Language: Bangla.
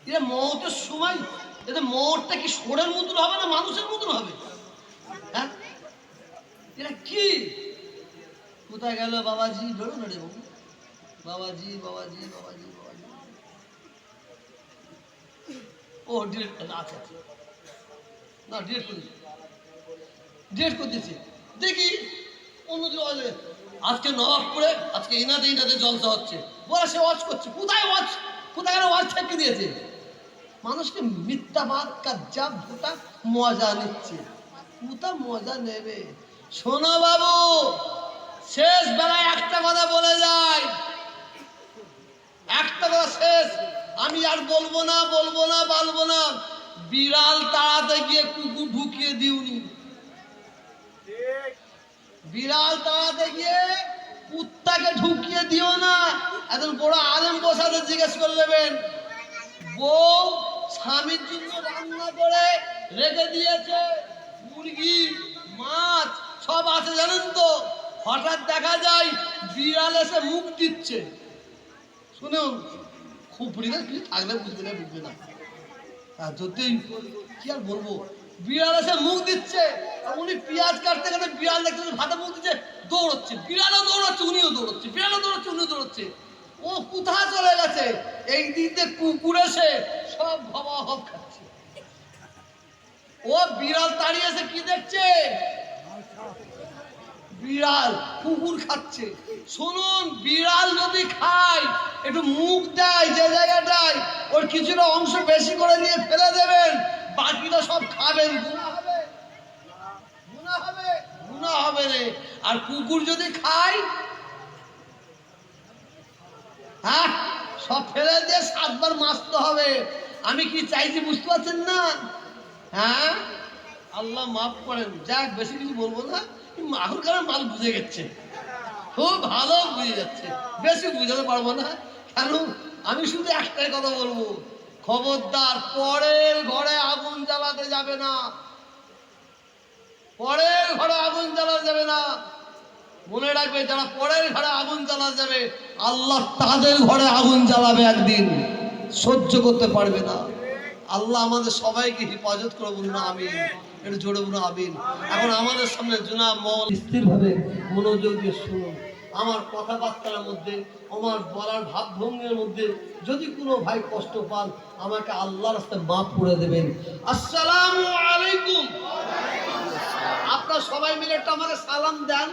এরা মৌতের সময় এদের মৌতটা কি সোরের মতন হবে না মানুষের মতন হবে? হ্যাঁ, এরা কি কোথায় গেল? বাবাজি বেরো না রে বাবু, বাবাজি বাবাজি বাবাজি বাবাজি। ও ডিলেট, আচ্ছা আচ্ছা, না ডিলেট করে দিচ্ছি, ডিলেট করে দিচ্ছি। দেখি অন্যদিন আজকে নবাবপুরে আজকে ইনাদে ইনাদে জলসা হচ্ছে, বলে সে ওয়াচ করছে। কোথায় ওয়াচ? কোথায় গেল? ওয়াচ ছেঁকে দিয়েছে। মানুষকে মিথ্যাবাদ কাজ্জাব ভোটা মজা নিচ্ছে। কোথা মজা নেবে? শোনো বাবু, শেষ বেলায় একটা কথা বলে যায়, একটা কথা শেষ। আমি আর বলবো না বলবো না বলবো না। বিড়াল তাড়াতে গিয়ে কুকুর ঢুকিয়ে দিওনি, বিড়াল তাড়াতে গিয়ে কুত্তাকে ঢুকিয়ে দিও না। একজন বড় আলেম বসাতে জিজ্ঞেস করে নেবেন, বউ স্বামীর জন্য রান্না করে রেখে দিয়েছে, মুরগি মাছ সব আছে জানেন তো, হঠাৎ দেখা যায় বিড়াল এসে মুখ দিচ্ছে। শুনুন, খুপড়ি না কিছু থাকলে বুঝবে না, বুঝবে না। আর যদি কি আর বলবো, বিড়াল এসে মুখ দিচ্ছে, উনি পেঁয়াজ কাটতে কাটতে বিড়াল দেখতে ভাতে মুখ দিচ্ছে, দৌড়চ্ছে, বিড়ালও দৌড়াচ্ছে উনিও দৌড়চ্ছে, বিড়ালও দৌড়াচ্ছে উনিও দৌড়চ্ছে। ও কোথায় চলে গেছে? এই দিক দিয়ে কুকুর এসে সব ভাবা হব খাচ্ছে। ও বিড়াল দাঁড়িয়ে এসে কি দেখছে? বিড়াল কুকুর খাচ্ছে। শুনুন, বিড়াল যদি খায় একটু মুখ দেয় যে জায়গাটায়, ওর কিছুটা অংশ বেশি করে নিয়ে ফেলে দেবেন, বাকিটা সব খাবেন, গুনাহ হবে, গুনাহ হবে, গুনাহ হবে রে। আর কুকুর যদি খায়, হ্যাঁ, সব ফেলে দিয়ে 7 বার মাজতে হবে। আমি কি চাইছি বুঝতে পারছেন না? হ্যাঁ, আল্লাহ মাফ করেন। যাক, বেশি কিছু বলবো না, মাহুর কারণ মাল বুঝে গেছে, খুব ভালো বুঝে যাচ্ছে, বেশি বুঝাতে পারবো না। কেন? আমি শুধু একটাই কথা বলবো, খবরদার পরের ঘরে আগুন জ্বালাতে যাবে না, পরের ঘরে আগুন জ্বালাতে যাবে না। মনে রাখবে, যারা পরের ঘরে আগুন জ্বালা যাবে, আল্লাহ তাদের ঘরে আগুন জ্বালাবে একদিন, সহ্য করতে পারবে না। আল্লাহ আমাদের সবাইকে হেফাজত করে, বলুন আমিন, একটু জোরে বলুন আমিন। এখন আমাদের সামনে জনাব মওলানা স্থিরভাবে মনোযোগ দিয়ে শুনুন। আমার কথাবার্তার মধ্যে, আমার বলার ভাবভঙ্গির মধ্যে যদি কোনো ভাই কষ্ট পান, আমাকে আল্লাহর রাস্তায় মাফ করে দেবেন। আসসালামু আলাইকুম। আপনারা সবাই মিলে একটা আমাকে সালাম দেন।